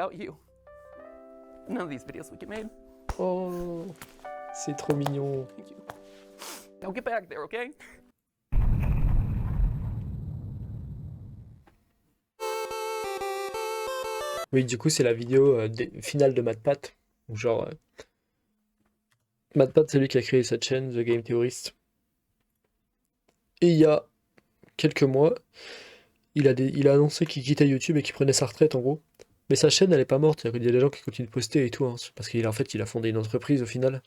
without you, none of these videos would get made. Oh, c'est trop mignon. Thank you. Now get back there, okay? Oui, du coup, c'est la vidéo finale de MatPat. Genre, MatPat, c'est lui qui a créé cette chaîne, The Game Theorist. Et il y a quelques mois, il a annoncé qu'il quittait YouTube et qu'il prenait sa retraite, en gros. Mais sa chaîne, elle est pas morte. Il y a des gens qui continuent de poster et tout, hein, parce qu'il en fait, il a fondé une entreprise au final.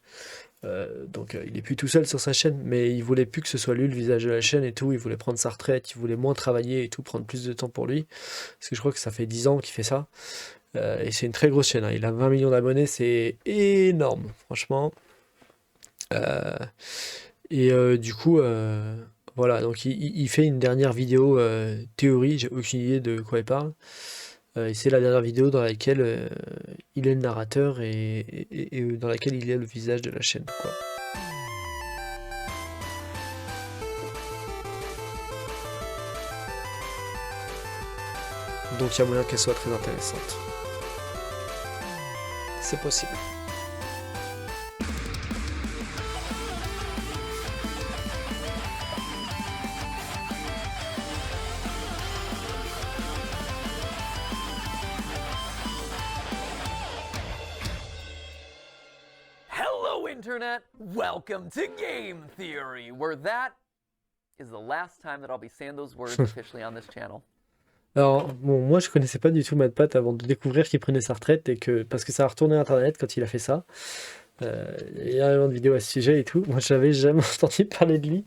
Donc, il est plus tout seul sur sa chaîne, mais il voulait plus que ce soit lui le visage de la chaîne et tout. Il voulait prendre sa retraite, il voulait moins travailler et tout, prendre plus de temps pour lui. Parce que je crois que ça fait 10 ans qu'il fait ça. Et c'est une très grosse chaîne, hein. Il a 20 millions d'abonnés, c'est énorme, franchement. Du coup, voilà, donc il fait une dernière vidéo théorie, j'ai aucune idée de quoi il parle. Et c'est la dernière vidéo dans laquelle il est le narrateur et dans laquelle il est le visage de la chaîne, quoi. Donc il y a moyen qu'elle soit très intéressante. C'est possible. Hello, Internet! Welcome to Game Theory, where that is the last time that I'll be saying those words officially on this channel. Alors, bon, moi je connaissais pas du tout MatPat avant de découvrir qu'il prenait sa retraite parce que ça a retourné Internet quand il a fait ça. Il y a énormément de vidéos à ce sujet et tout. Moi j'avais jamais entendu parler de lui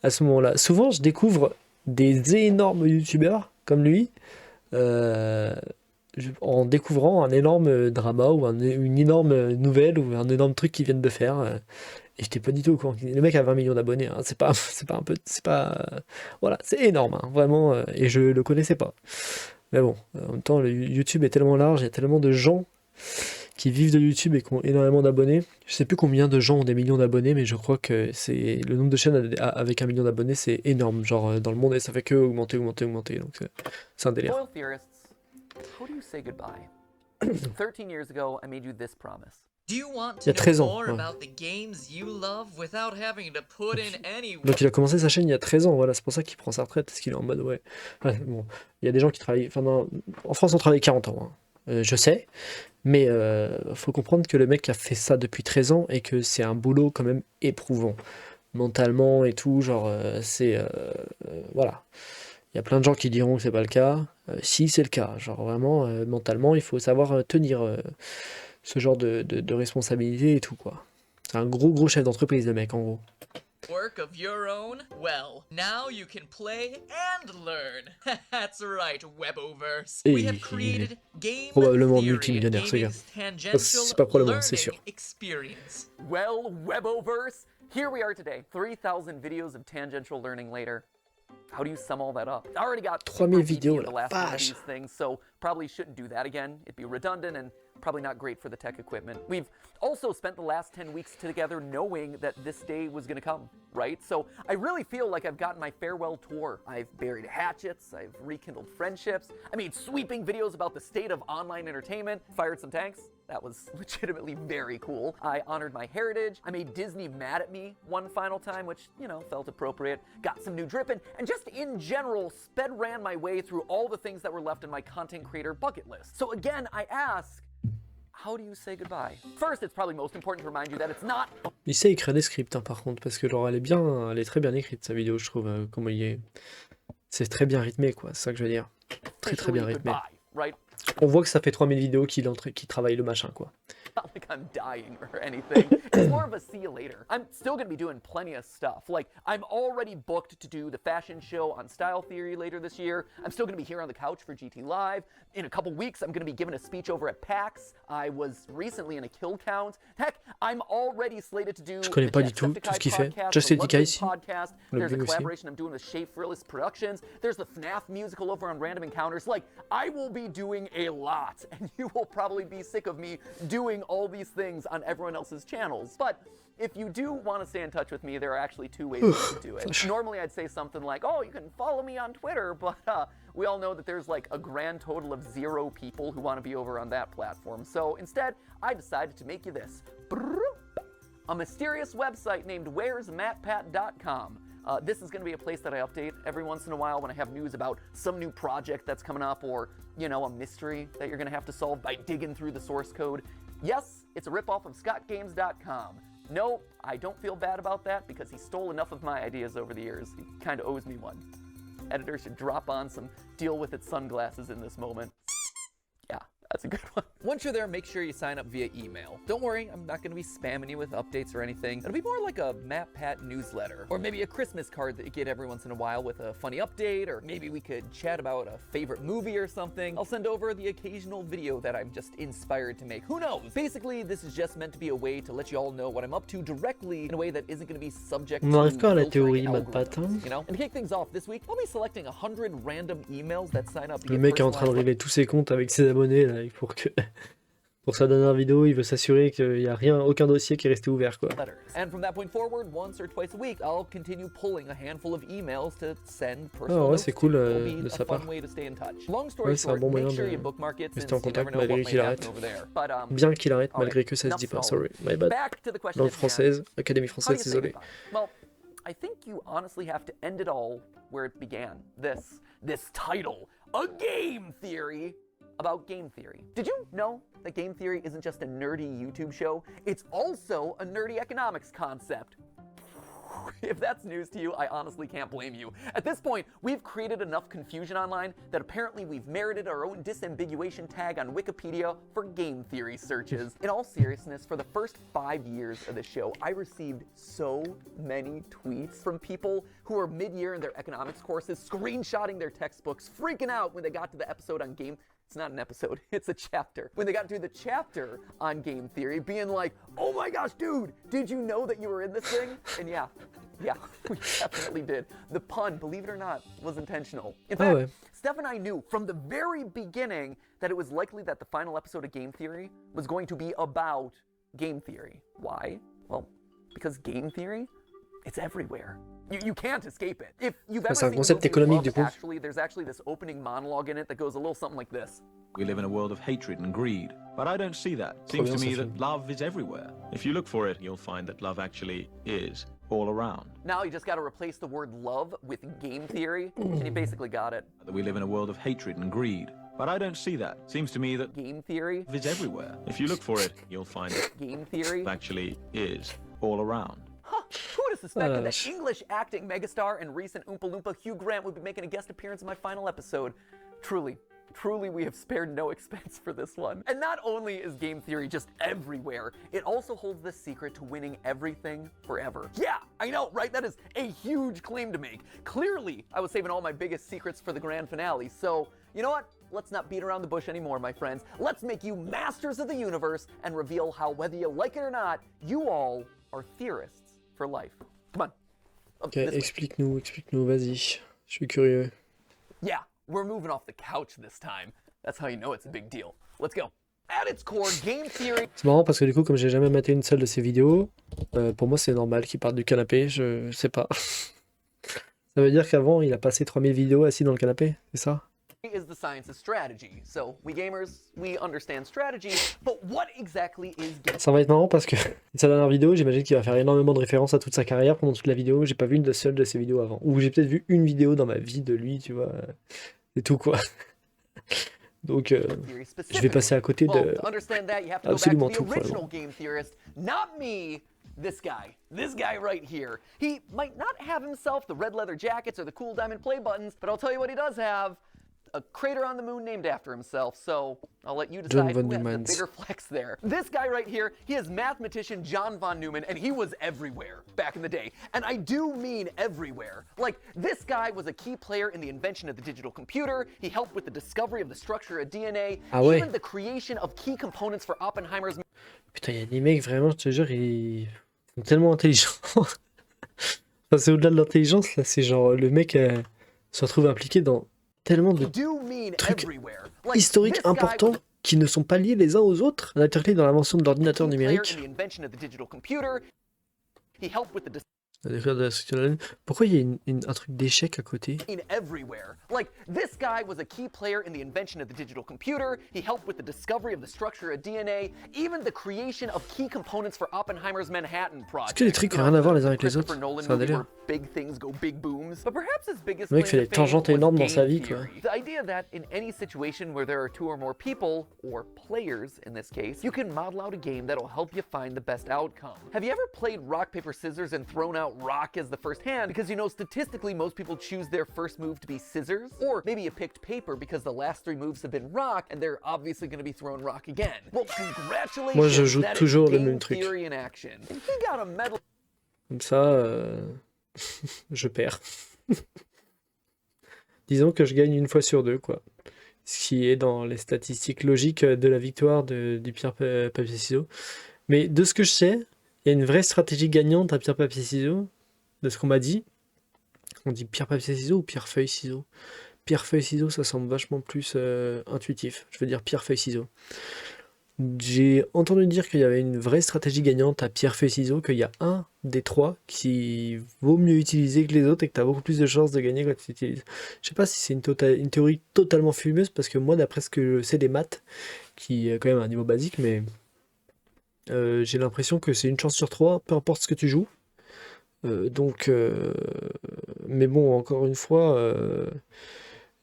à ce moment-là. Souvent je découvre des énormes youtubeurs comme lui en découvrant un énorme drama ou une énorme nouvelle ou un énorme truc qu'ils viennent de faire. Et j'étais pas du tout au courant. Le mec a 20 millions d'abonnés, hein. C'est pas un peu, voilà, c'est énorme, hein, vraiment, et je le connaissais pas. Mais bon, en même temps, le YouTube est tellement large, il y a tellement de gens qui vivent de YouTube et qui ont énormément d'abonnés. Je sais plus combien de gens ont des millions d'abonnés, mais je crois que c'est le nombre de chaînes avec 1 million d'abonnés, c'est énorme, genre dans le monde, et ça fait que augmenter, donc c'est un délire. Loyal theorists, how do you say goodbye? 13 years ago, I made you this promise. Do you want Il y a to 13 know ans, more ouais. about the games you love without having to put in any Donc il a commencé sa chaîne il y a 13 ans, voilà, c'est pour ça qu'il prend sa retraite, parce qu'il est en mode, ouais. Bon, il y a des gens qui travaillent, en France on travaille 40 ans, hein. Je sais, mais faut comprendre que le mec a fait ça depuis 13 ans et que c'est un boulot quand même éprouvant, mentalement et tout, genre, voilà. Il y a plein de gens qui diront que c'est pas le cas, si c'est le cas, genre vraiment, mentalement, il faut savoir tenir ce genre de responsabilité et tout, quoi. C'est un gros chef d'entreprise, le mec, en gros. work of your own? Well, now you can play and learn. That's right, Weboverse. Et We have il est created Game probablement Theory, multimillionnaire, ce gars. gaming's tangential C'est pas probablement, c'est sûr. learning experience. Well, Weboverse, here we are today, 3,000 videos of tangential learning later. How do you sum all that up? I already got 3000 super vidéos, geeky in the la last one of vache. these things, so probably shouldn't do that again. It'd be redundant and probably not great for the tech equipment. We've also spent the last 10 weeks together knowing that this day was going to come, right? So I really feel like I've gotten my farewell tour. I've buried hatchets, I've rekindled friendships, I made sweeping videos about the state of online entertainment, fired some tanks. That was legitimately very cool. I honored my heritage. I made Disney mad at me one final time, which, you know, felt appropriate. Got some new dripping, and just in general, sped ran my way through all the things that were left in my content creator bucket list. So again, I ask, how do you say goodbye? First, it's probably most important to remind you that it's not... Il sait écrire des scripts, hein, par contre, parce que genre, elle est très bien écrite, sa vidéo, je trouve, comment il est... C'est très bien rythmé, quoi, c'est ça que je veux dire. Très bien rythmé. Goodbye, right? On voit que ça fait 3000 vidéos qu'il travaille le machin, quoi. Not like I'm dying or anything. It's more of a see you later. I'm still gonna be doing plenty of stuff. Like, I'm already booked to do the fashion show on Style Theory later this year. I'm still gonna be here on the couch for GT Live. In a couple weeks, I'm gonna be giving a speech over at PAX. I was recently in a kill count. Heck, I'm already slated to do Je connais pas du tout ce qu'il fait. Justética ici. There's a bleu aussi. collaboration I'm doing with Shea Frillis Productions. There's the FNAF musical over on Random Encounters. Like, I will be doing a lot, and you will probably be sick of me doing all these things on everyone else's channels. But if you do want to stay in touch with me, there are actually two ways you can do it. Normally I'd say something like, oh, you can follow me on Twitter, but we all know that there's like a grand total of 0 people who want to be over on that platform. So instead, I decided to make you this. A mysterious website named where'smattpat.com. This is going to be a place that I update every once in a while when I have news about some new project that's coming up, or, you know, a mystery that you're going to have to solve by digging through the source code. Yes, it's a ripoff of scottgames.com. No, I don't feel bad about that because he stole enough of my ideas over the years. He kind of owes me one. Editor should drop on some deal with it sunglasses in this moment. Yeah, that's a good one. Once you're there, make sure you sign up via email. Don't worry, I'm not going to be spamming you with updates or anything. It'll be more like a MattPat newsletter, or maybe a Christmas card that you get every once in a while with a funny update, or maybe we could chat about a favorite movie or something. I'll send over the occasional video that I'm just inspired to make. Who knows? Basically, this is just meant to be a way to let you all know what I'm up to directly in a way that isn't going to be subject On to n'arrive pas à la filtering théorie, MattPat, hein. algorithms, you know? And to kick things off this week, I'll be selecting 100 random emails that sign up to Le get mec est en train de personalized régler tous ses comptes avec ses abonnés là, pour sa dernière vidéo, il veut s'assurer qu'il n'y a rien, aucun dossier qui est resté ouvert quoi. letters. And from that point forward, once or twice a week, I'll continue pulling a handful of emails to send personal ouais, notes c'est to. cool, It'll be de a sa fun part. way to stay in touch. Long story Ouais, c'est un short, bon moyen make sure de you bookmark it rester since en you never contact know what malgré may qu'il happen arrête. over there. But, Bien qu'il arrête, alright, malgré que ça se enough dit pas, stalling. sorry, my bad. Back to the question Langue at hand. française, Académie How do française, you say désolé. goodbye? Well, I think you honestly have to end it all where it began. This title, A Game Theory about game theory. Did you know that game theory isn't just a nerdy YouTube show? It's also a nerdy economics concept. If that's news to you, I honestly can't blame you. At this point, we've created enough confusion online that apparently we've merited our own disambiguation tag on Wikipedia for game theory searches. In all seriousness, for the first 5 years of the show, I received so many tweets from people who were mid-year in their economics courses, screenshotting their textbooks, freaking out when they got to the episode on game. It's not an episode, it's a chapter. When they got to the chapter on game theory, being like, oh my gosh, dude, did you know that you were in this thing? And yeah, we definitely did. The pun, believe it or not, was intentional. In fact, ouais. Steph and I knew from the very beginning that it was likely that the final episode of Game Theory was going to be about game theory. Why? Well, because game theory, it's everywhere. You can't escape it. If you've ever C'est un seen concept the movie économique, Love du coup. Actually, there's actually this opening monologue in it that goes a little something like this. We live in a world of hatred and greed, but I don't see that. Seems bien, to me ce that film. love is everywhere. If you look for it, you'll find that love actually is all around. Now you just got to replace the word love with game theory, and you basically got it. That we live in a world of hatred and greed, but I don't see that. Seems to me that Game theory, love is everywhere. If you look for it, you'll find that game theory. love actually is all around. Huh, who would have suspected that Gosh. English acting megastar and recent Oompa Loompa Hugh Grant would be making a guest appearance in my final episode? Truly, we have spared no expense for this one. And not only is game theory just everywhere, it also holds the secret to winning everything forever. Yeah, I know, right? That is a huge claim to make. Clearly, I was saving all my biggest secrets for the grand finale. So, you know what? Let's not beat around the bush anymore, my friends. Let's make you masters of the universe and reveal how, whether you like it or not, you all are theorists for life. Come on. Ok, This way. explique-nous, vas-y. Je suis curieux. Yeah, we're moving off the couch this time. That's how you know it's a big deal. Let's go. At its core, game theory. C'est marrant parce que du coup, comme j'ai jamais maté une seule de ses vidéos, pour moi c'est normal qu'il parte du canapé, je sais pas. Ça veut dire qu'avant il a passé 3000 vidéos assis dans le canapé, c'est ça? Is the science of strategy. So, we gamers, we understand strategy, but what exactly is game? Ça va être marrant parce que sa dernière vidéo, j'imagine qu'il va faire énormément de références à toute sa carrière pendant toute la vidéo. J'ai pas vu une seule de ses vidéos avant. Ou j'ai peut-être vu une vidéo dans ma vie de lui, tu vois. C'est tout quoi. Donc Theory je vais specifically. passer à côté Well, de to understand that, you have to go back to absolument the tout, original vraiment. game theorist, not me. This guy right here. He might not have himself the red leather jackets or the cool diamond play buttons, but I'll tell you what he does have. A crater on the moon named after himself, so I'll let you John decide von who has the Neumann. bigger flex there. This guy right here, he is mathematician John von Neumann, and he was everywhere back in the day. And I do mean everywhere. Like, this guy was a key player in the invention of the digital computer, he helped with the discovery of the structure of DNA, Ah ouais. even the creation of key components for Oppenheimer's Putain, il y a des mecs, vraiment, je te jure, ils sont tellement intelligents. Enfin, c'est au-delà de l'intelligence, là, c'est genre le mec se retrouve impliqué dans tellement de do mean trucs everywhere. Like, historiques this guy was importants qui ne sont pas liés les uns aux autres. On a clé dans l'invention de l'ordinateur key player numérique. in the invention of the digital computer. He helped with the La découverte de la structure de la Lune. Pourquoi il y a un truc d'échec à côté? design everywhere. Like, this guy was a key player in the invention of the digital computer. He helped with the discovery of the structure of DNA, even the creation of key components for Oppenheimer's Manhattan Project. Est-ce que les trucs n'ont rien à voir les uns avec les autres? C'est un délire. Big things go big booms. But perhaps his biggest Le mec fait claim des to fame tangentes was énormes dans game sa vie, quoi. theory. The idea that in any situation where there are two or more people, or players in this case, you can model out a game that'll help you find the best outcome. Have you ever played rock, paper, scissors and thrown out rock as the first hand because you know statistically most people choose their first move to be scissors? Or maybe you picked paper because the last three moves have been rock and they're obviously going to be throwing rock again. Well, congratulations, Moi, je joue that is toujours le game même truc. theory in action. And he got a medal. Comme ça, je perds. Disons que je gagne une fois sur deux, quoi. Ce qui est dans les statistiques logiques de la victoire du pierre papier ciseaux. Mais de ce que je sais, il y a une vraie stratégie gagnante à pierre papier ciseaux. De ce qu'on m'a dit. On dit pierre papier ciseaux ou pierre feuille ciseaux? Pierre feuille ciseaux, ça semble vachement plus intuitif. Je veux dire pierre feuille ciseaux. J'ai entendu dire qu'il y avait une vraie stratégie gagnante à pierre feuille ciseaux, qu'il y a un des trois qui vaut mieux utiliser que les autres et que tu as beaucoup plus de chances de gagner quand tu l'utilises. Je sais pas si c'est une théorie totalement fumeuse, parce que moi, d'après ce que je sais des maths, qui est quand même un niveau basique, mais j'ai l'impression que c'est une chance sur trois, peu importe ce que tu joues. Mais bon, encore une fois,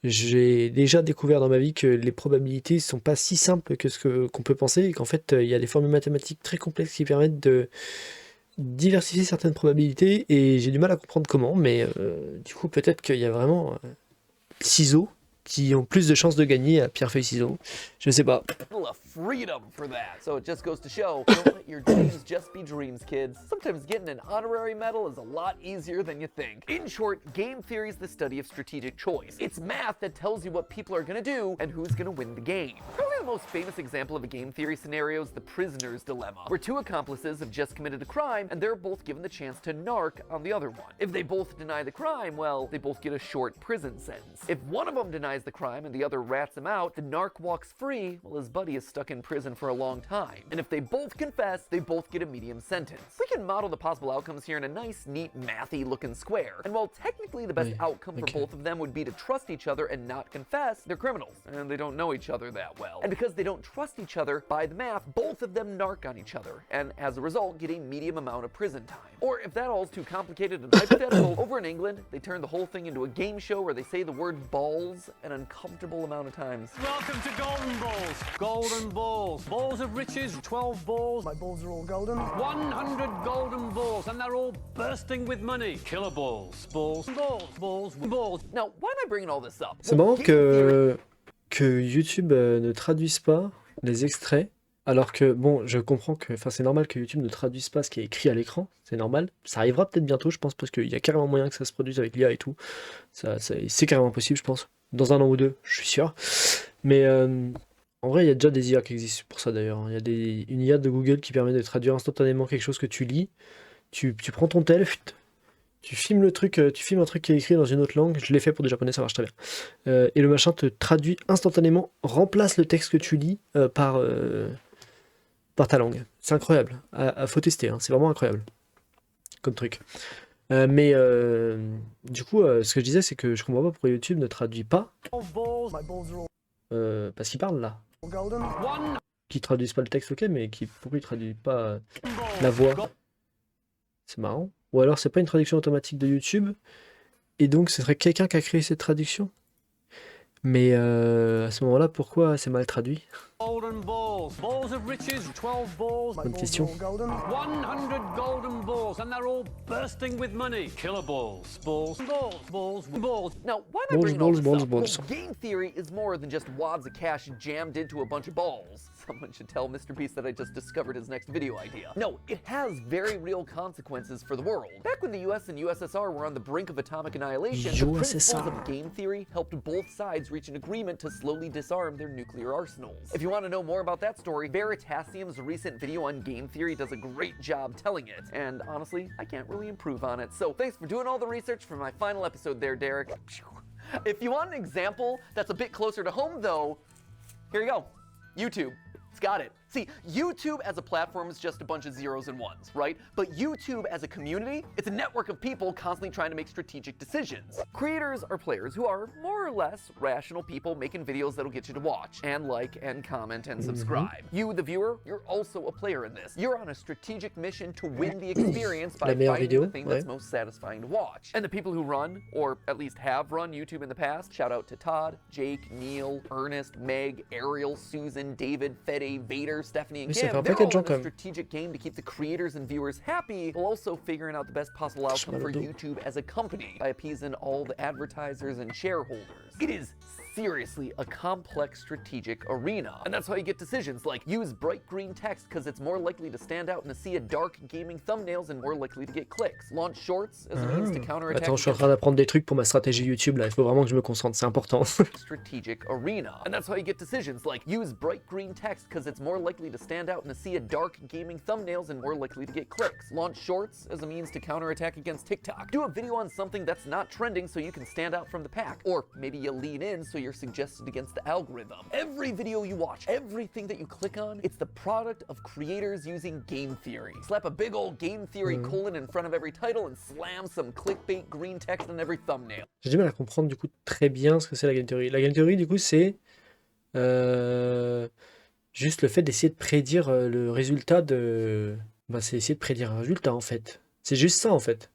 j'ai déjà découvert dans ma vie que les probabilités ne sont pas si simples que qu'on peut penser, et qu'en fait, il y a des formules mathématiques très complexes qui permettent de diversifier certaines probabilités, et j'ai du mal à comprendre comment, mais du coup, peut-être qu'il y a vraiment ciseaux qui ont plus de chances de gagner à pierre feuille ciseaux. Je sais pas. Of freedom for that. So it just goes to show, don't let your dreams just be dreams, kids. Sometimes getting an honorary medal is a lot easier than you think. In short, game theory is the study of strategic choice. It's math that tells you what people are going to do and who's going to win the game. Probably the most famous example of a game theory scenario is the prisoner's dilemma, where two accomplices have just committed a crime and they're both given the chance to narc on the other one. If they both deny the crime, well, they both get a short prison sentence. If one of them denies the crime and the other rats him out, the narc walks free while his buddy is stuck in prison for a long time. And if they both confess, they both get a medium sentence. We can model the possible outcomes here in a nice, neat, mathy looking square. And while technically the best outcome for both of them would be to trust each other and not confess, they're criminals, and they don't know each other that well. And because they don't trust each other, by the math, both of them narc on each other, and as a result, get a medium amount of prison time. Or if that all is too complicated and hypothetical, over in England, they turn the whole thing into a game show where they say the word balls an uncomfortable amount of times. Welcome to Golden Balls. Golden Balls. Balls of riches, 12 balls. My balls are all golden. 100 golden balls, and they're all bursting with money. Killer balls. Balls. Balls. Balls. Balls. Now, why am I bringing all this up? C'est marrant que YouTube ne traduise pas les extraits, alors que, bon, je comprends que, enfin, c'est normal que YouTube ne traduise pas ce qui est écrit à l'écran, c'est normal. Ça arrivera peut-être bientôt, je pense, parce qu'il y a carrément moyen que ça se produise avec l'IA et tout. C'est carrément possible, je pense. Dans un an ou deux, je suis sûr. Mais en vrai, il y a déjà des IA qui existent pour ça d'ailleurs. Il y a une IA de Google qui permet de traduire instantanément quelque chose que tu lis. Tu prends ton tel, tu filmes le truc, tu filmes un truc qui est écrit dans une autre langue. Je l'ai fait pour du japonais, ça marche très bien. Et le machin te traduit instantanément, remplace le texte que tu lis par ta langue. C'est incroyable. Faut tester, hein. C'est vraiment incroyable comme truc. Mais du coup, ce que je disais, c'est que je comprends pas pourquoi YouTube ne traduit pas. 12 balls. My balls are all Parce qu'ils parlent là. golden. Qui traduisent pas le texte, ok, mais pourquoi ils traduisent pas la voix? C'est marrant. Ou alors c'est pas une traduction automatique de YouTube, et donc ce serait quelqu'un qui a créé cette traduction. Mais à ce moment-là, pourquoi c'est mal traduit? Golden balls. Balls of riches, 12 balls. My Bonne balls question. are all golden. 100 golden balls, and they're all bursting with money. Killer balls. Balls. Balls. Balls. Balls. Now, why am I bringing all this Balls. up? Well, game theory is more than just wads of cash jammed into a bunch of balls. Someone should tell Mr. Beast that I just discovered his next video idea. No, it has very real consequences for the world. Back when the US and USSR were on the brink of atomic annihilation, the principles of game theory helped both sides reach an agreement to slowly disarm their nuclear arsenals. If you want to know more about that story, Veritasium's recent video on game theory does a great job telling it. And honestly, I can't really improve on it. So thanks for doing all the research for my final episode there, Derek. If you want an example that's a bit closer to home, though, here you go. YouTube. It's got it. See, YouTube as a platform is just a bunch of zeros and ones, right? But YouTube as a community, it's a network of people constantly trying to make strategic decisions. Creators are players who are more or less rational people making videos that'll get you to watch and like and comment and subscribe. You, the viewer, you're also a player in this. You're on a strategic mission to win the experience by La meilleure finding vidéo, the thing ouais. that's most satisfying to watch. And the people who run, or at least have run YouTube in the past, shout out to Todd, Jake, Neil, Ernest, Meg, Ariel, Susan, David, Fede, Vader, Stephanie, and Oui, ça Kim. fait un They're paquet de all gens in quand a même. strategic game to keep the creators and viewers happy, while also figuring out the best possible outcome for Malado. YouTube as a company by appeasing all the advertisers and shareholders. It is seriously a complex strategic arena. And that's how you get decisions like use bright green text because it's more likely to stand out in a sea of dark gaming thumbnails and more likely to get clicks. Launch shorts as a means to counterattack Attends, je suis en train d'apprendre des trucs pour ma stratégie YouTube là, il faut vraiment que je me concentre, c'est important. strategic arena. And that's how you get decisions like use bright green text because it's more likely to stand out in a sea of dark gaming thumbnails and more likely to get clicks. Launch shorts as a means to counterattack against TikTok. Do a video on something that's not trending so you can stand out from the pack. Or maybe you lean in so you're suggested against the algorithm. Every video you watch, everything that you click on, it's the product of creators using game theory. Slap a big old game theory colon in front of every title and slam some clickbait green text on every thumbnail. J'ai du mal à comprendre du coup très bien ce que c'est la game theory. La game theory du coup c'est juste le fait d'essayer de prédire le résultat de... Bah, c'est essayer de prédire un résultat en fait. C'est juste ça en fait.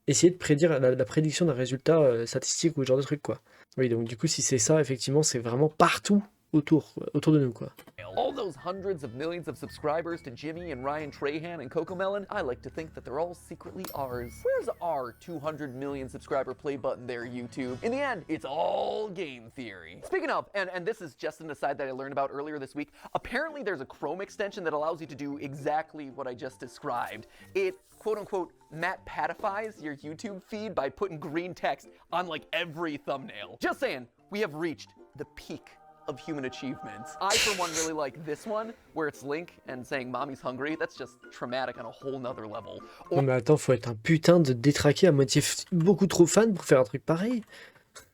Essayer de prédire la prédiction d'un résultat statistique ou ce genre de truc quoi. Oui donc du coup si c'est ça effectivement c'est vraiment partout autour de nous quoi. All those hundreds of millions of subscribers to Jimmy and Ryan Trahan and Cocomelon, I like to think that they're all secretly ours. Where's our 200 million subscriber play button there, YouTube? In the end, it's all game theory. Speaking of, and this is just an aside that I learned about earlier this week, apparently there's a Chrome extension that allows you to do exactly what I just described. It quote-unquote Matt Patifies your YouTube feed by putting green text on like every thumbnail. Just saying, we have reached the peak of human achievements. I, for one, really like this one, where it's Link and saying mommy's hungry. That's just traumatic on a whole nother level. Non mais attends, faut être un putain de détraqué à moitié beaucoup trop fan pour faire un truc pareil.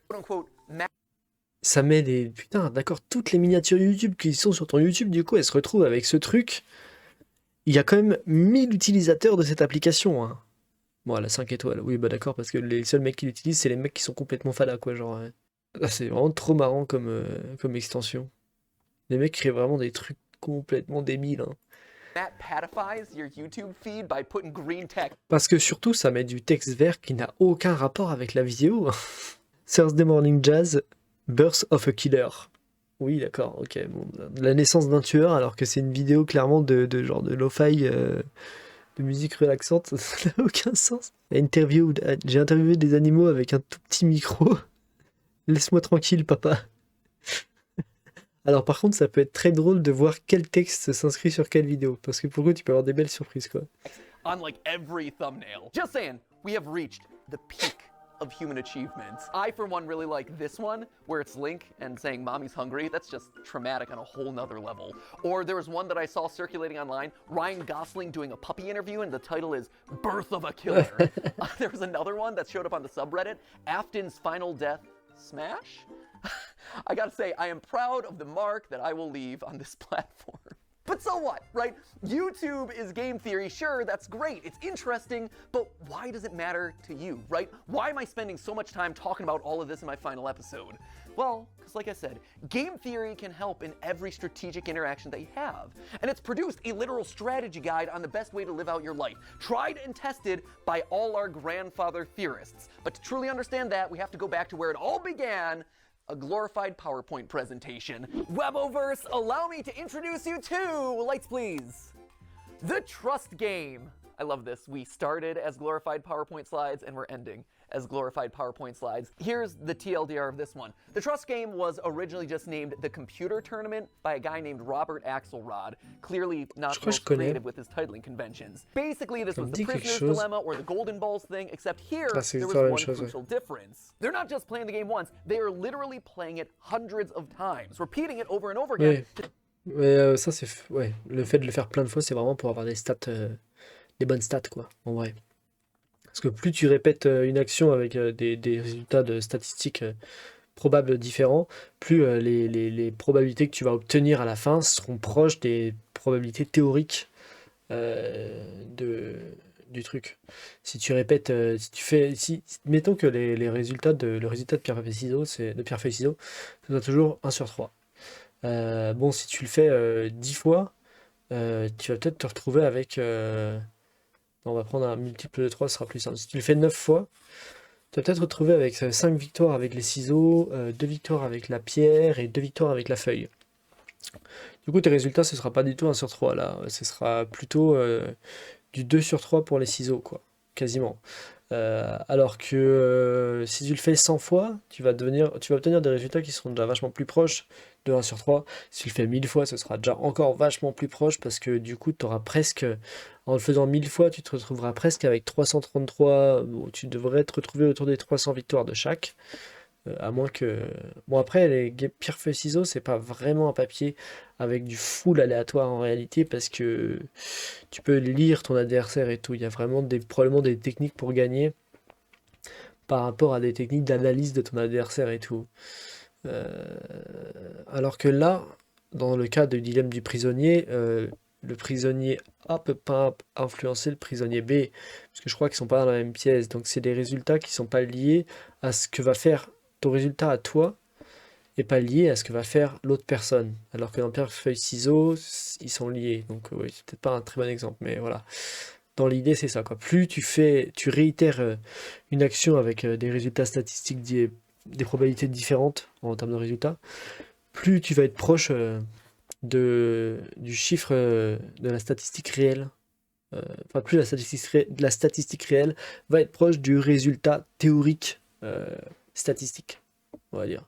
Quote-unquote Matt Ça met des... Putain, d'accord, toutes les miniatures YouTube qui sont sur ton YouTube, du coup, elles se retrouvent avec ce truc. Il y a quand même 1000 utilisateurs de cette application. Hein. Bon, elle a 5 étoiles. Oui, bah d'accord, parce que les seuls mecs qui l'utilisent, c'est les mecs qui sont complètement fadas, quoi. Genre, là, c'est vraiment trop marrant comme extension. Les mecs créent vraiment des trucs complètement débiles. Hein. Matt Patifies your YouTube feed by putting green text Parce que surtout, ça met du texte vert qui n'a aucun rapport avec la vidéo. Thursday Morning Jazz, Birth of a Killer. Oui, d'accord, ok. Bon, la naissance d'un tueur, alors que c'est une vidéo clairement de genre de lo-fi, de musique relaxante, ça n'a aucun sens. J'ai interviewé des animaux avec un tout petit micro. Laisse-moi tranquille, papa. Alors par contre, ça peut être très drôle de voir quel texte s'inscrit sur quelle vidéo, parce que pour eux, tu peux avoir des belles surprises, quoi. on like every thumbnail. Just saying, we have reached the peak of human achievements. I, for one, really like this one, where it's Link and saying mommy's hungry. That's just traumatic on a whole nother level. Or there was one that I saw circulating online, Ryan Gosling doing a puppy interview, and the title is Birth of a Killer. There was another one that showed up on the subreddit, Afton's Final Death Smash? I gotta say, I am proud of the mark that I will leave on this platform. But so what, right? YouTube is game theory, sure, that's great, it's interesting, but why does it matter to you, right? Why am I spending so much time talking about all of this in my final episode? Well, because like I said, game theory can help in every strategic interaction that you have. And it's produced a literal strategy guide on the best way to live out your life, tried and tested by all our grandfather theorists. But to truly understand that, we have to go back to where it all began, a glorified PowerPoint presentation. Weboverse, allow me to introduce you to, lights please, the Trust Game. I love this. We started as glorified PowerPoint slides and we're ending as glorified PowerPoint slides. Here's the TLDR of this one. The Trust Game was originally just named the Computer Tournament by a guy named Robert Axelrod, clearly not the most creative with his titling conventions. Basically, this was the Prisoner's Dilemma or the Golden Balls thing, except here there was one crucial difference. They're not just playing the game once, they are literally playing it hundreds of times, repeating it over and over again. Mais ça, c'est... Ouais, le fait de le faire plein de fois, c'est vraiment pour avoir des stats... des bonnes stats, quoi, en vrai. Parce que plus tu répètes une action avec des résultats de statistiques probables différents, plus les probabilités que tu vas obtenir à la fin seront proches des probabilités théoriques du truc. Si tu répètes, mettons que le résultat de pierre feuille ciseaux, c'est ce sera toujours 1 sur 3. Bon, si tu le fais 10 fois, tu vas peut-être te retrouver avec. On va prendre un multiple de 3, ce sera plus simple. Si tu le fais 9 fois, tu vas peut-être te retrouver avec 5 victoires avec les ciseaux, 2 victoires avec la pierre et 2 victoires avec la feuille. Du coup, tes résultats, ce sera pas du tout 1 sur 3 là. Ce sera plutôt du 2 sur 3 pour les ciseaux, quoi. Quasiment. Alors que si tu le fais 100 fois, tu vas obtenir des résultats qui seront déjà vachement plus proches de 1 sur 3. Si tu le fais 1000 fois, ce sera déjà encore vachement plus proche parce que du coup, tu auras presque, en le faisant 1000 fois, tu te retrouveras presque avec 333, bon, tu devrais te retrouver autour des 300 victoires de chaque. À moins que... Bon après, les pierre feuille ciseaux, c'est pas vraiment un papier avec du full aléatoire en réalité, parce que tu peux lire ton adversaire et tout. Il y a vraiment probablement des techniques pour gagner par rapport à des techniques d'analyse de ton adversaire et tout. Alors que là, dans le cas du dilemme du prisonnier, le prisonnier A peut pas influencer le prisonnier B, parce que je crois qu'ils sont pas dans la même pièce. Donc c'est des résultats qui sont pas liés à ce que va faire ton résultat à toi, et pas lié à ce que va faire l'autre personne. Alors que dans pierre feuille ciseaux, ils sont liés. Donc oui, c'est peut-être pas un très bon exemple, mais voilà. Dans l'idée, c'est ça, quoi. Plus tu réitères une action avec des résultats statistiques, des probabilités différentes en termes de résultats, plus tu vas être proche du chiffre de la statistique réelle. Enfin, plus la statistique réelle va être proche du résultat théorique statistique, on va dire.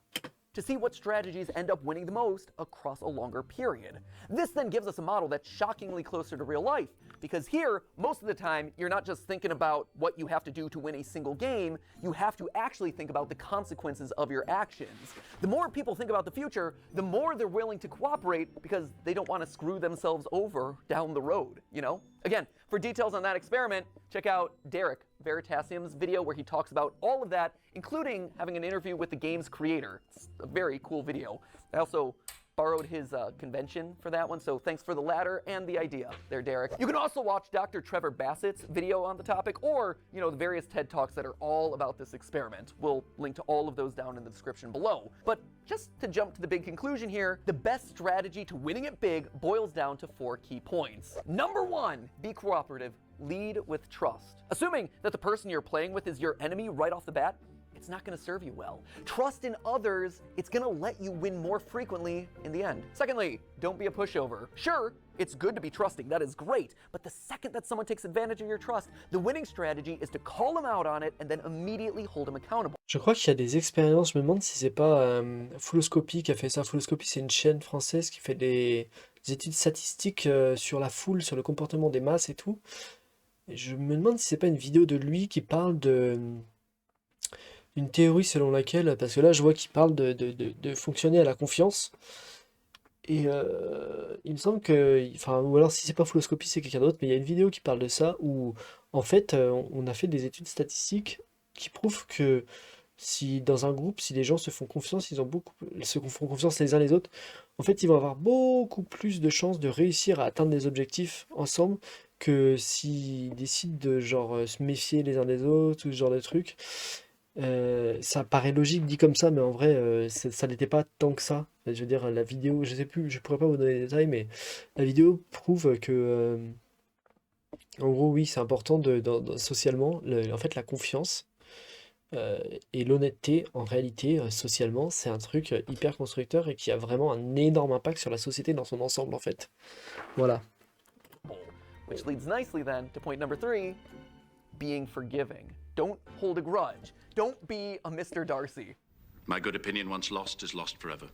To see what strategies end up winning the most across a longer period. This then gives us a model that's shockingly closer to real life, because here, most of the time, you're not just thinking about what you have to do to win a single game, you have to actually think about the consequences of your actions. The more people think about the future, the more they're willing to cooperate because they don't want to screw themselves over down the road, you know? Again, for details on that experiment, check out Derek Veritasium's video where he talks about all of that, including having an interview with the game's creator. It's a very cool video. I also borrowed his convention for that one, so thanks for the ladder and the idea there, Derek. You can also watch Dr. Trevor Bassett's video on the topic, or, you know, the various TED Talks that are all about this experiment. We'll link to all of those down in the description below. But just to jump to the big conclusion here, the best strategy to winning it big boils down to 4 key points. Number 1, be cooperative. Lead with trust. Assuming that the person you're playing with is your enemy right off the bat, it's not going to serve you well. Trust in others, it's going to let you win more frequently in the end. Secondly, don't be a pushover. Sure, it's good to be trusting, that is great, but the second that someone takes advantage of your trust, the winning strategy is to call them out on it and then immediately hold them accountable. Je crois qu'il y a des expériences, je me demande si c'est pas Fouloscopy qui a fait ça. Fouloscopy, c'est une chaîne française qui fait des études statistiques sur la foule, sur le comportement des masses et tout. Et je me demande si c'est pas une vidéo de lui qui parle d'une théorie selon laquelle, parce que là je vois qu'il parle de fonctionner à la confiance, et il me semble que, enfin, ou alors si c'est pas Fouloscopy c'est quelqu'un d'autre, mais il y a une vidéo qui parle de ça, où en fait on a fait des études statistiques qui prouvent que si dans un groupe, si les gens se font confiance, se font confiance les uns les autres, en fait ils vont avoir beaucoup plus de chances de réussir à atteindre des objectifs ensemble, que s'ils décident de genre se méfier les uns des autres, ou ce genre de trucs. Ça paraît logique dit comme ça, mais en vrai, ça n'était pas tant que ça. Je veux dire, la vidéo, je sais plus, je pourrais pas vous donner les détails, mais la vidéo prouve que, en gros, oui, c'est important socialement, en fait, la confiance et l'honnêteté, en réalité, socialement, c'est un truc hyper constructeur et qui a vraiment un énorme impact sur la société dans son ensemble, en fait. Voilà. Which leads nicely then to point number 3, being forgiving. Don't hold a grudge. Don't be a Mr. Darcy. My good opinion once lost is lost forever.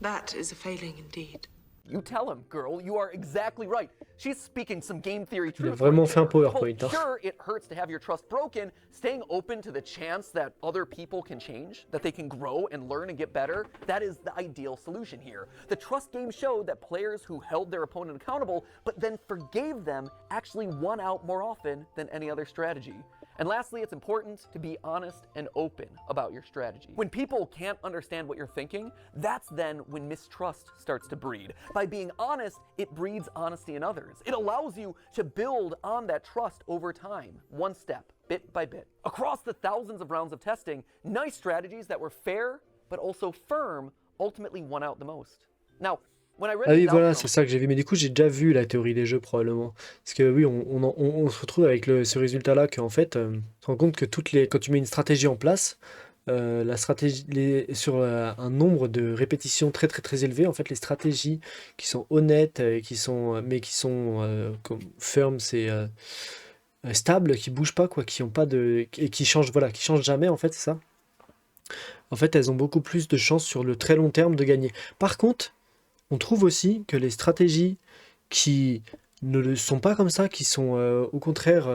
That is a failing indeed. You tell him, girl, you are exactly right. She's speaking some game theory Il a truth. vraiment right fait un there. PowerPoint, Well, hein. sure, it hurts to have your trust broken. Staying open to the chance that other people can change, that they can grow and learn and get better, that is the ideal solution here. The trust game showed that players who held their opponent accountable, but then forgave them, actually won out more often than any other strategy. And lastly, it's important to be honest and open about your strategy. When people can't understand what you're thinking, that's then when mistrust starts to breed. By being honest, it breeds honesty in others. It allows you to build on that trust over time, one step, bit by bit. Across the thousands of rounds of testing, nice strategies that were fair but also firm ultimately won out the most. Now, when I read Ah oui, these voilà, outcomes, c'est ça que j'ai vu. Mais du coup, j'ai déjà vu la théorie des jeux, probablement. Parce que oui, on se retrouve avec ce résultat-là qu'en fait, on se rend compte que quand tu mets une stratégie en place, la stratégie, sur un nombre de répétitions très très très élevé, en fait, les stratégies qui sont honnêtes, mais qui sont comme firmes, c'est stables, qui bougent pas, quoi, qui ont pas de, et qui changent, voilà, qui changent jamais, en fait, c'est ça. En fait, elles ont beaucoup plus de chances sur le très long terme de gagner. Par contre, on trouve aussi que les stratégies qui ne le sont pas comme ça, qui sont au contraire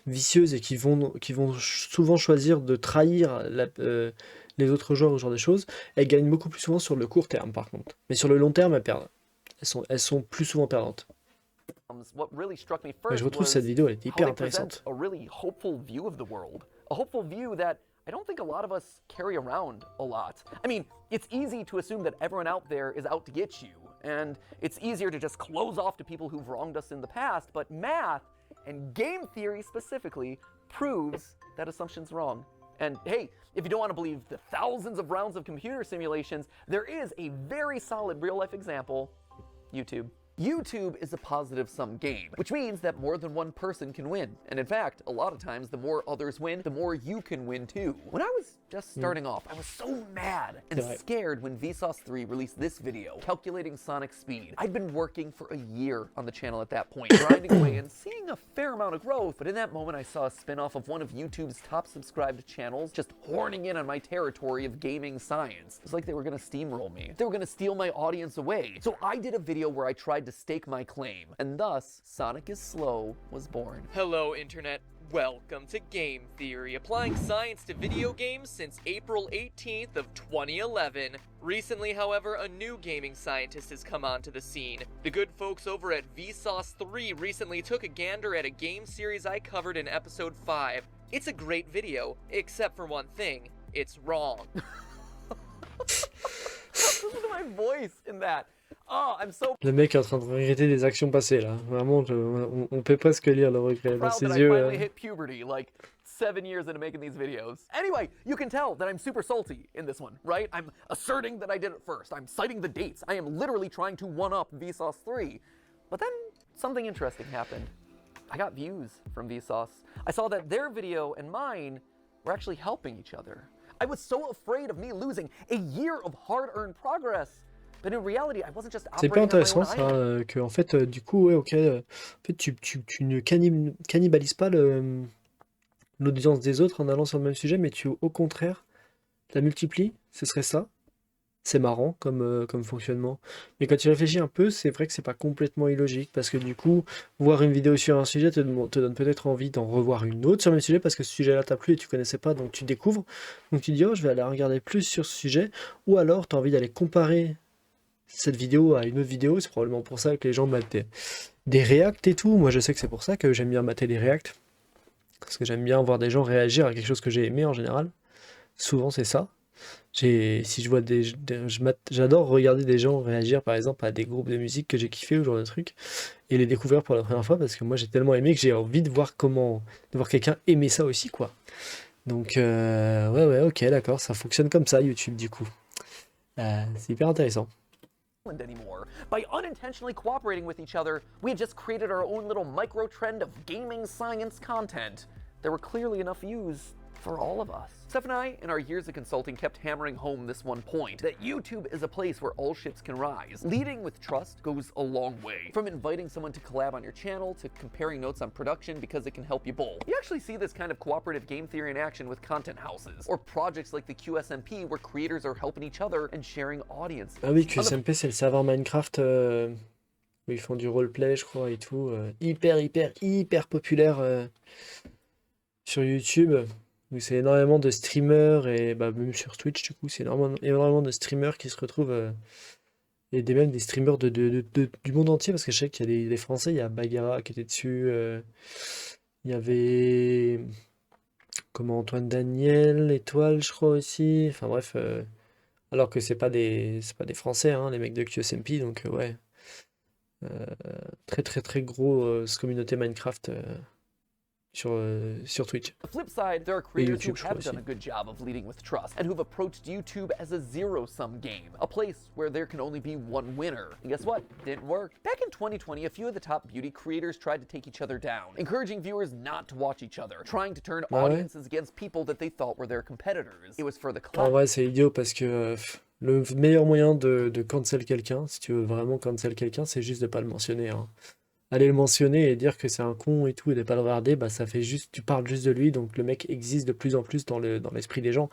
vicieuses et qui vont souvent choisir de trahir les autres joueurs ou ce genre de choses, elles gagnent beaucoup plus souvent sur le court terme par contre. Mais sur le long terme, elles perdent. Elles sont plus souvent perdantes. what really struck me Ouais, first je retrouve was cette vidéo, elle est how hyper they present intéressante. a really hopeful view of the world. A hopeful view that I don't think a lot of us carry around a lot. I mean, it's easy to assume that everyone out there is out to get you, and it's easier to just close off to people who've wronged us in the past, but math, and game theory specifically, proves that assumption's wrong. And hey, if you don't want to believe the thousands of rounds of computer simulations, there is a very solid real-life example, YouTube. YouTube is a positive-sum game, which means that more than one person can win. And in fact, a lot of times, the more others win, the more you can win too. When I was just starting off, I was so mad and Right. scared when Vsauce 3 released this video, calculating Sonic speed. I'd been working for a year on the channel at that point, grinding away and seeing a fair amount of growth, but in that moment I saw a spin-off of one of YouTube's top subscribed channels just horning in on my territory of gaming science. It was like they were gonna steamroll me. They were gonna steal my audience away. So I did a video where I tried to stake my claim, and thus, Sonic is Slow was born. Hello, Internet. Welcome to Game Theory, applying science to video games since April 18th of 2011. Recently, however, a new gaming scientist has come onto the scene. The good folks over at Vsauce 3 recently took a gander at a game series I covered in episode 5. It's a great video, except for one thing. It's wrong. Listen to my voice in that. Oh, I'm so Le mec est en train de regretter des actions passées là. Vraiment, on peut presque lire le regret dans proud ses that I yeux. finally hit puberty like 7 years into making these videos. Anyway, you can tell that I'm super salty in this one, right? I'm asserting that I did it first. I'm citing the dates. I am literally trying to one-up Vsauce 3. But then something interesting happened. I got views from Vsauce. I saw that their video and mine were actually helping each other. I was so afraid of me losing a year of hard-earned progress. But in reality, I wasn't just C'est operating pas on my intéressant own ça, island. que en fait, du coup, ouais, ok, en fait, tu ne cannibalises pas l'audience des autres en allant sur le même sujet, mais tu, au contraire, la multiplies, ce serait ça. C'est marrant comme fonctionnement. Mais quand tu réfléchis un peu, c'est vrai que c'est pas complètement illogique, parce que du coup, voir une vidéo sur un sujet te donne peut-être envie d'en revoir une autre sur le même sujet, parce que ce sujet-là t'a plu et tu connaissais pas, donc tu découvres. Donc tu dis, oh, je vais aller regarder plus sur ce sujet, ou alors tu as envie d'aller comparer cette vidéo à une autre vidéo. C'est probablement pour ça que les gens matent des reacts et tout. Moi, je sais que c'est pour ça que j'aime bien mater des reacts, parce que j'aime bien voir des gens réagir à quelque chose que j'ai aimé en général. Souvent, c'est ça. Si je vois j'adore regarder des gens réagir par exemple à des groupes de musique que j'ai kiffé ou ce genre de trucs et les découvrir pour la première fois, parce que moi j'ai tellement aimé que j'ai envie de voir quelqu'un aimer ça aussi, quoi. Donc ouais, ok, d'accord, ça fonctionne comme ça YouTube du coup. C'est hyper intéressant. Anymore. By unintentionally cooperating with each other, we had just created our own little micro trend of gaming science content. There were clearly enough views for all of us. Steph and I, in our years of consulting, kept hammering home this one point, that YouTube is a place where all ships can rise. Leading with trust goes a long way. From inviting someone to collab on your channel, to comparing notes on production because it can help you bowl. You actually see this kind of cooperative game theory in action with content houses, or projects like the QSMP where creators are helping each other and sharing audiences. Ah oui, QSMP, c'est le serveur Minecraft où ils font du roleplay, je crois, et tout. Hyper populaire sur YouTube, où c'est énormément de streamers, et bah, même sur Twitch, du coup, c'est énormément de streamers qui se retrouvent, et même des streamers du monde entier, parce que je sais qu'il y a des Français, il y a Bagheera qui était dessus, il y avait Antoine Daniel, Étoile, je crois aussi, enfin bref, alors que c'est pas des Français, hein, les mecs de QSMP, donc ouais. Très grosse communauté Minecraft sur Twitch. On the flip side, there are creators YouTube, who have done a good job of leading with trust and who've approached YouTube as a zero-sum game, a place where there can only be one winner. And guess what? Didn't work. Back in 2020, a few of the top beauty creators tried to take each other down, encouraging viewers not to watch each other, trying to turn Ah ouais? audiences against people that they thought were their competitors. It was for the En clout. vrai, c'est idiot parce que le meilleur moyen de cancel quelqu'un, si tu veux vraiment cancel quelqu'un, c'est juste de pas le mentionner, hein. Aller le mentionner et dire que c'est un con et tout et de pas le regarder, bah ça fait juste, tu parles juste de lui, donc le mec existe de plus en plus dans l'esprit des gens,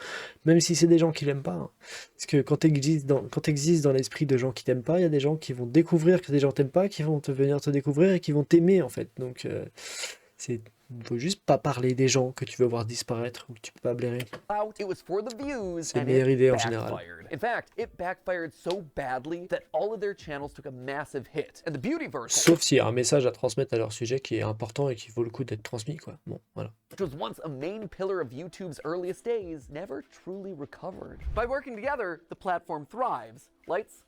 même si c'est des gens qui l'aiment pas, hein. Parce que quand t'existes dans l'esprit de gens qui t'aiment pas, il y a des gens qui vont découvrir que des gens t'aiment pas, qui vont venir te découvrir et qui vont t'aimer en fait. Donc faut juste pas parler des gens que tu veux voir disparaître ou que tu peux pas blairer. It was for the views, C'est la and meilleure it idée en général. backfired. In fact, it backfired so badly that all of their channels took a massive hit. And the Beautyverse, Sauf s'il y a un message à transmettre à leur sujet qui est important et qui vaut le coup d'être transmis, quoi. Bon, voilà. which was once a main pillar of YouTube's earliest days, never truly recovered. By working together, the platform thrives. Lights?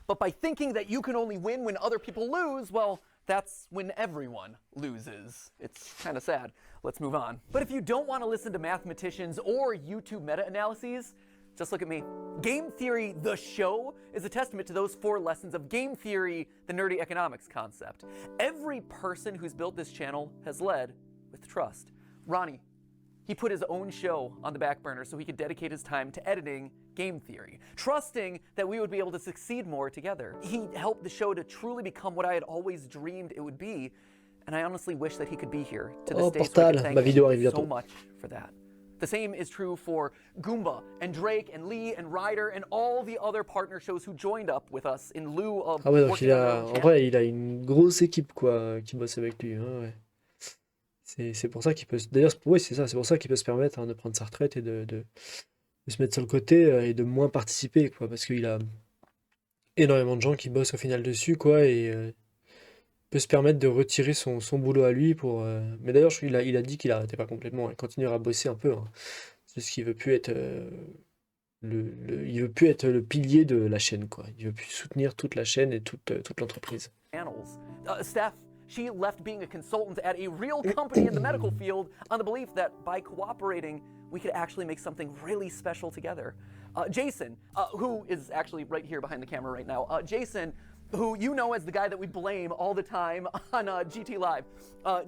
But by thinking that you can only win when other people lose, well, that's when everyone loses. It's kind of sad. Let's move on. But if you don't want to listen to mathematicians or YouTube meta-analyses, just look at me. Game Theory, the show, is a testament to those 4 lessons of game theory, the nerdy economics concept. Every person who's built this channel has led with trust. Ronnie, he put his own show on the back burner so he could dedicate his time to editing Game Theory, trusting that we would be able to succeed more together. He helped the show to truly become what I had always dreamed it would be, and I honestly wish that he could be here to this Oh, day so I Portal, could thank ma vidéo arrive him so bientôt. much for that. The same is true for Goomba and Drake and Lee and Ryder and all the other partner shows who joined up with us in lieu of Ah ouais, donc working on their own en channel. vrai, il a une grosse équipe, quoi, qui bosse avec lui, hein, ouais. C'est pour ça qu'il peut d'ailleurs, oui, c'est ça, c'est pour ça qu'il peut se permettre, hein, de prendre sa retraite et de se mettre sur le côté, et de moins participer, quoi, parce qu'il a énormément de gens qui bossent au final dessus, quoi, et peut se permettre de retirer son boulot à lui pour. Mais d'ailleurs, il a dit qu'il arrêtait pas complètement, il continuera à bosser un peu, hein. C'est ce qu'il veut plus être. Il veut plus être le pilier de la chaîne, quoi. Il veut plus soutenir toute la chaîne et toute l'entreprise. Channels. Steph, she left being a consultant at a real company in the medical field on the belief that by cooperating, we could actually make something really special together. Jason, who is actually right here behind the camera right now, Jason, who you know as the guy that we blame all the time on GT Live.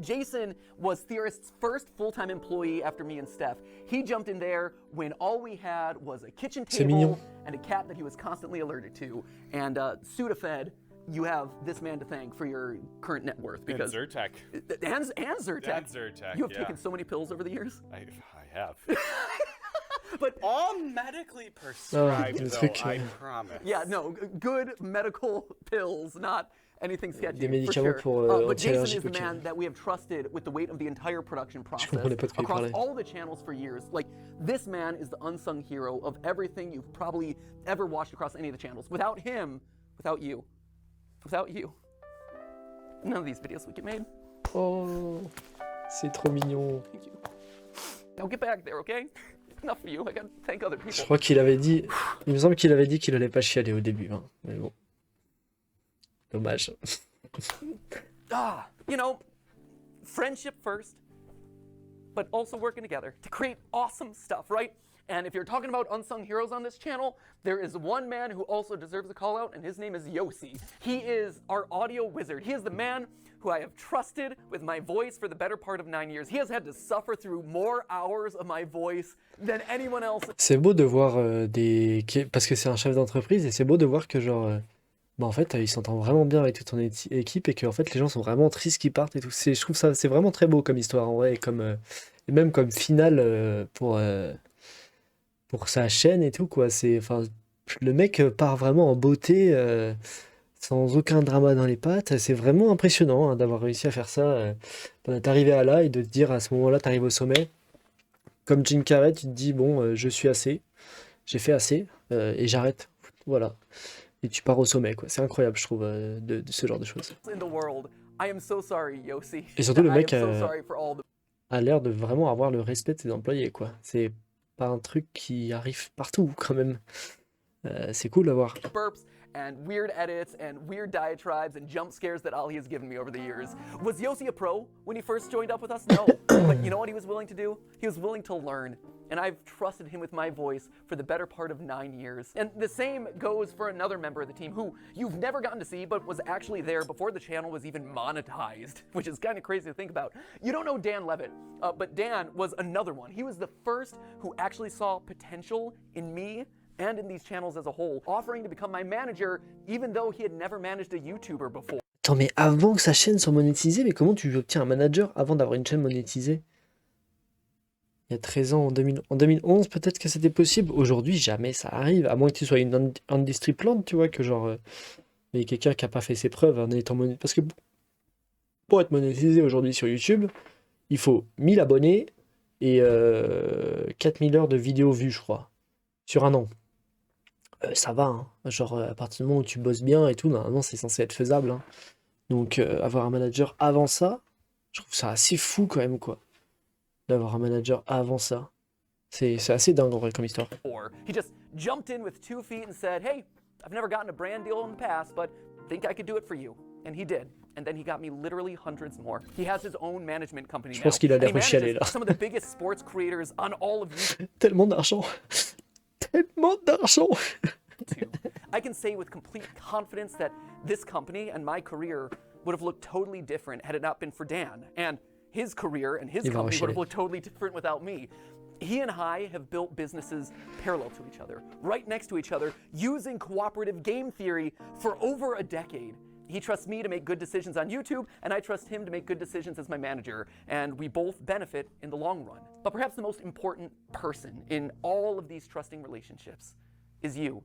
Jason was Theorist's first full-time employee after me and Steph. He jumped in there when all we had was a kitchen C'est mignon. table and a cat that he was constantly allergic to. And Sudafed, you have this man to thank for your current net worth. And Because Zyrtec. and Zyrtec. And Zyrtec, You have yeah. taken so many pills over the years. I have. But All medically prescribed, le though, truc, I promise. yeah, no, good medical pills, not anything sketchy. Des for médicaments sure. pour, But Jason is anti-allergiques, the ok. man that we have trusted with the weight of the entire production process comprenais pas de quoi il across parlait. all the channels for years. Like, this man is the unsung hero of everything you've probably ever watched across any of the channels. Without him, without you, none of these videos would get made. Oh, c'est trop mignon. Thank you. Now get back there, okay? Enough of you. I gotta thank other Je people. crois qu'il avait dit. Il me semble qu'il avait dit qu'il allait pas chialer au début, hein. Mais bon. Dommage. You know, friendship first, but also working together to create awesome stuff, right? And if you're talking about unsung heroes on this channel, there is one man who also deserves a call out, and his name is Yossi. He is our audio wizard. He is the man who I have trusted with my voice for the better part of 9 years. He has had to suffer through more hours of my voice than anyone else. C'est beau de voir parce que c'est un chef d'entreprise et c'est beau de voir que genre bah en fait il s'entend vraiment bien avec toute son équipe et que en fait les gens sont vraiment tristes qu'ils partent et tout. Je trouve ça c'est vraiment très beau comme histoire en vrai et même comme finale pour sa chaîne et tout quoi. Enfin le mec part vraiment en beauté sans aucun drama dans les pattes. C'est vraiment impressionnant hein, d'avoir réussi à faire ça, d'arriver à là et de te dire à ce moment-là, tu arrives au sommet. Comme Jim Carrey, tu te dis, bon, je suis assez, j'ai fait assez, et j'arrête. Voilà. Et tu pars au sommet, quoi. C'est incroyable, je trouve, de ce genre de choses. Et surtout, le mec a l'air de vraiment avoir le respect de ses employés, quoi. C'est pas un truc qui arrive partout, quand même. C'est cool à voir. And weird edits and weird diatribes and jump scares that Ali has given me over the years. Was Yossi a pro when he first joined up with us? No. But you know what he was willing to do? He was willing to learn. And I've trusted him with my voice for the better part of 9 years. And the same goes for another member of the team who you've never gotten to see but was actually there before the channel was even monetized, which is kind of crazy to think about. You don't know Dan Levitt, but Dan was another one. He was the first who actually saw potential in me and in these channels as a whole, offering to become my manager even though he had never managed a YouTuber before. Attends, mais avant que sa chaîne soit monétisée, mais comment tu obtiens un manager avant d'avoir une chaîne monétisée? Il y a 13 ans, en 2011, peut-être que c'était possible. Aujourd'hui, jamais ça arrive, à moins que tu sois une industrie plante, tu vois, que genre... mais quelqu'un qui n'a pas fait ses preuves en étant monétisé. Parce que pour être monétisé aujourd'hui sur YouTube, il faut 1000 abonnés et 4000 heures de vidéos vues, je crois, sur un an. Ça va, hein. Genre à partir du moment où tu bosses bien et tout, normalement c'est censé être faisable. Hein. Donc avoir un manager avant ça, je trouve ça assez fou quand même quoi. D'avoir un manager avant ça. C'est assez dingue en vrai comme histoire. He just jumped in with 2 feet and said, "Hey, I've never gotten a brand deal in the past, but think I could do it for you." And he did. And then he got me literally hundreds more. He has his own management company now. Je pense qu'il a l'air de chialer là. Some of the biggest sports creators on all of YouTube. Tellement d'argent. Tellement d'argent. I can say with complete confidence that this company and my career would have looked totally different had it not been for Dan. And his career and his company would have looked totally different without me. He and I have built businesses parallel to each other, right next to each other, using cooperative game theory for over a decade. He trusts me to make good decisions on YouTube, and I trust him to make good decisions as my manager, and we both benefit in the long run. But perhaps the most important person in all of these trusting relationships is you.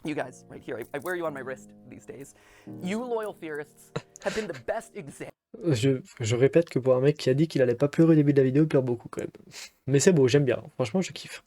You guys, right here, I wear you on my wrist these days. You loyal theorists have been the best example. Je répète que pour un mec qui a dit qu'il allait pas pleurer au début de la vidéo, il pleure beaucoup quand même. Mais c'est beau, j'aime bien. Franchement, je kiffe.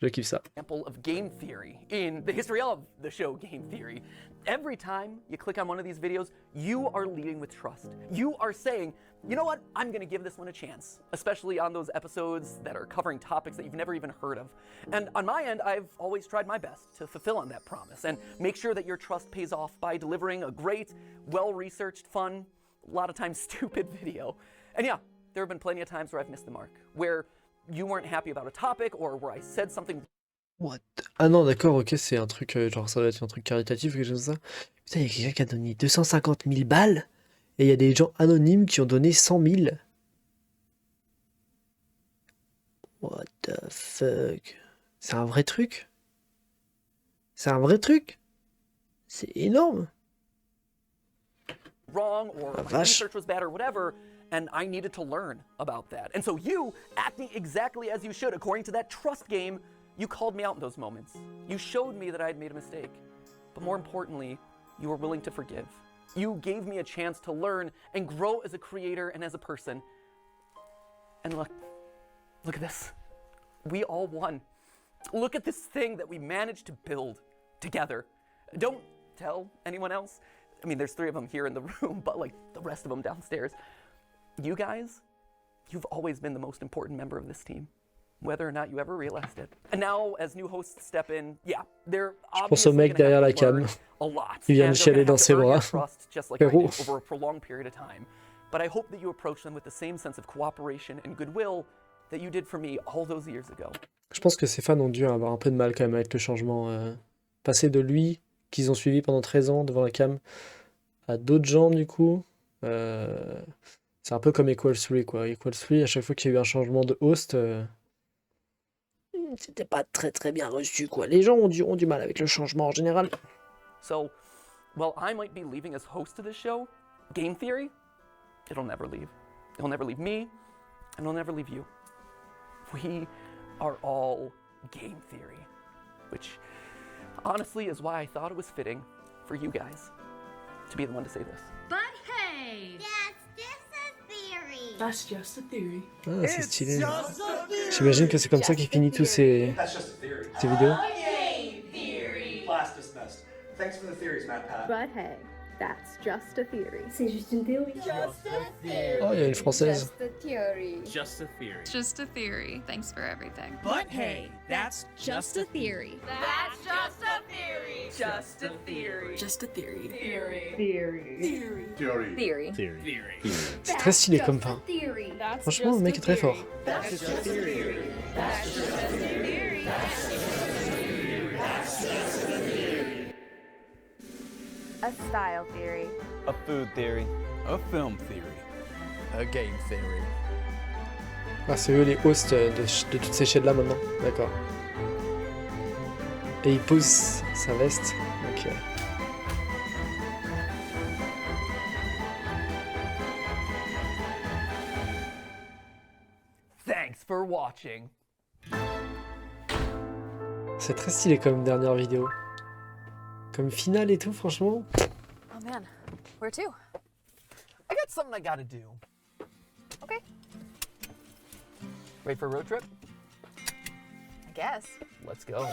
Je kiffe ça. Example of game theory in the history of the show Game Theory. Every time you click on one of these videos, you are leading with trust. You are saying, you know what, I'm going to give this one a chance, especially on those episodes that are covering topics that you've never even heard of. And on my end, I've always tried my best to fulfill on that promise and make sure that your trust pays off by delivering a great, well-researched, fun, a lot of times stupid video. And yeah, there have been plenty of times where I've missed the mark, where you weren't happy about a topic or where I said something. What? Ah non, d'accord, ok, c'est un truc, genre ça doit être un truc caritatif, quelque chose comme ça. Putain, il y a quelqu'un qui a donné 250 000 balles et il y a des gens anonymes qui ont donné 100 000. What the fuck? C'est un vrai truc? C'est un vrai truc? C'est énorme. Wrong or my research was bad or whatever, and I needed to learn about that. And so you, acting exactly as you should according to that trust game, you called me out in those moments. You showed me that I had made a mistake. But more importantly, you were willing to forgive. You gave me a chance to learn and grow as a creator and as a person. And look at this. We all won. Look at this thing that we managed to build together. Don't tell anyone else. I mean, there's 3 of them here in the room, but like the rest of them downstairs. You guys, you've always been the most important member of this team, whether or not you ever realized it. And now, as new hosts step in, yeah, they're obviously going to have to learn a lot. Il vient de chialer dans ses bras. Trust just like I did over a prolonged period of time. But I hope that you approach them with the same sense of cooperation and goodwill that you did for me all those years ago. Je pense que ses fans ont dû avoir un peu de mal quand même avec le changement. Passer de lui, qu'ils ont suivi pendant 13 ans devant la cam, à d'autres gens du coup. C'est un peu comme Equal 3 quoi. Equal 3, à chaque fois qu'il y a eu un changement de host, c'était pas très bien reçu quoi. Les gens ont du mal avec le changement en général. So, while I might be leaving as host of this show, Game Theory, it'll never leave. It'll never leave me, and it'll never leave you. We are all Game Theory, which honestly is why I thought it was fitting for you guys to be the one to say this. But hey! That's just a theory. Ah, c'est stylé. J'imagine que c'est comme ça qu'il finit tous ses vidéos. Class dismissed. Thanks for the theories, Matt Pat. But hey, that's just a theory. C'est juste une théorie. Oh, il y a une française. Just a theory. Just a theory. Just a theory. Thanks for everything. But hey, that's Just a theory. That's just a theory. Just a theory. Just a theory. Theory. C'est très stylé comme fin. Theory. Franchement, le mec est très fort. That's just a theory. A style theory. A food theory. A film theory. A game theory. Ah, c'est eux les hosts de toutes ces chaînes là maintenant. D'accord. Et il pose sa veste. Ok. Thanks for watching. C'est très stylé comme dernière vidéo. Comme finale et tout, franchement. Oh man, where to? I got something I gotta do. Okay, Ready for a road trip? I guess. Let's go.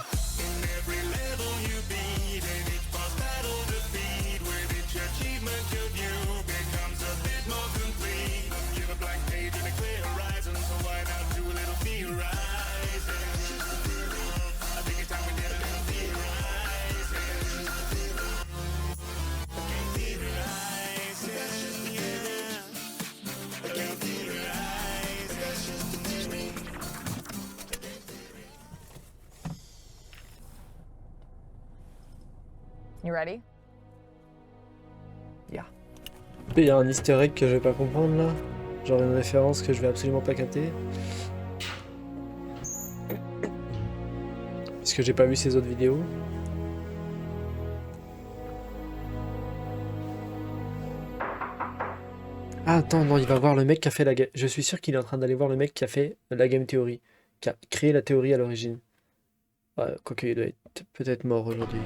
You ready? Yeah. Il y a un easter egg que je vais pas comprendre là. Genre une référence que je vais absolument pas capter. Puisque j'ai pas vu ses autres vidéos. Ah attends, non, il va voir le mec qui a fait la game. Je suis sûr qu'il est en train d'aller voir le mec qui a fait la game theory. Qui a créé la théorie à l'origine. Ouais, quoique il doit être peut-être mort aujourd'hui.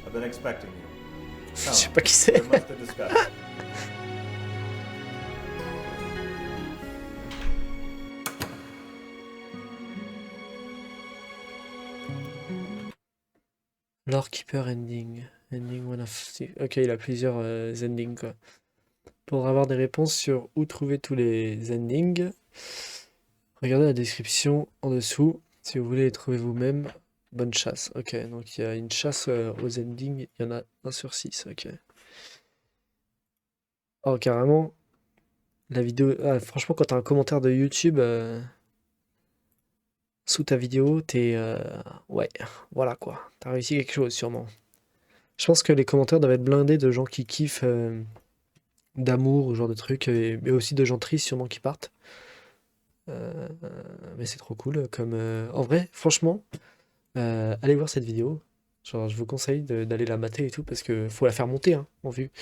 I've been expecting you. Je sais pas qui c'est. We're much to discuss. Lore Keeper ending. Ending one of... Ok, il a plusieurs endings quoi. Pour avoir des réponses sur où trouver tous les endings, regardez la description en dessous. Si vous voulez les trouver vous-même, bonne chasse. Ok, donc il y a une chasse aux endings. Il y en a 1 sur 6. Ok. Oh, carrément. La vidéo... Ah, franchement, quand t'as un commentaire de YouTube sous ta vidéo, t'es... Ouais, voilà quoi. T'as réussi quelque chose sûrement. Je pense que les commentaires doivent être blindés de gens qui kiffent d'amour ou ce genre de trucs, mais aussi de gens tristes sûrement qui partent. Mais c'est trop cool. Comme, en vrai, franchement, allez voir cette vidéo. Genre, je vous conseille d'aller la mater et tout, parce que faut la faire monter hein, en vue.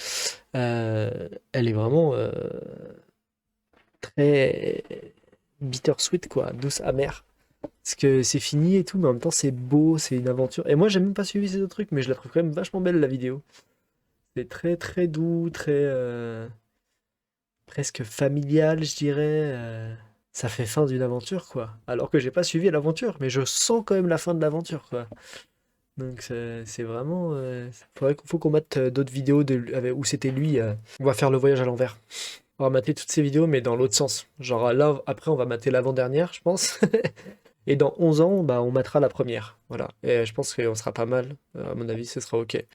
Elle est vraiment très bittersweet, quoi, douce, amère. Parce que c'est fini et tout, mais en même temps c'est beau, c'est une aventure. Et moi j'ai même pas suivi ces autres trucs, mais je la trouve quand même vachement belle la vidéo. C'est très très doux, très presque familial, je dirais. Ça fait fin d'une aventure, quoi. Alors que j'ai pas suivi l'aventure, mais je sens quand même la fin de l'aventure, quoi. Donc c'est vraiment... faut qu'on mate d'autres vidéos où c'était lui. On va faire le voyage à l'envers. On va mater toutes ces vidéos, mais dans l'autre sens. Genre là, après on va mater l'avant-dernière, je pense. Et dans 11 ans, bah, on matera la première. Voilà. Et je pense qu'on sera pas mal. À mon avis, ce sera ok.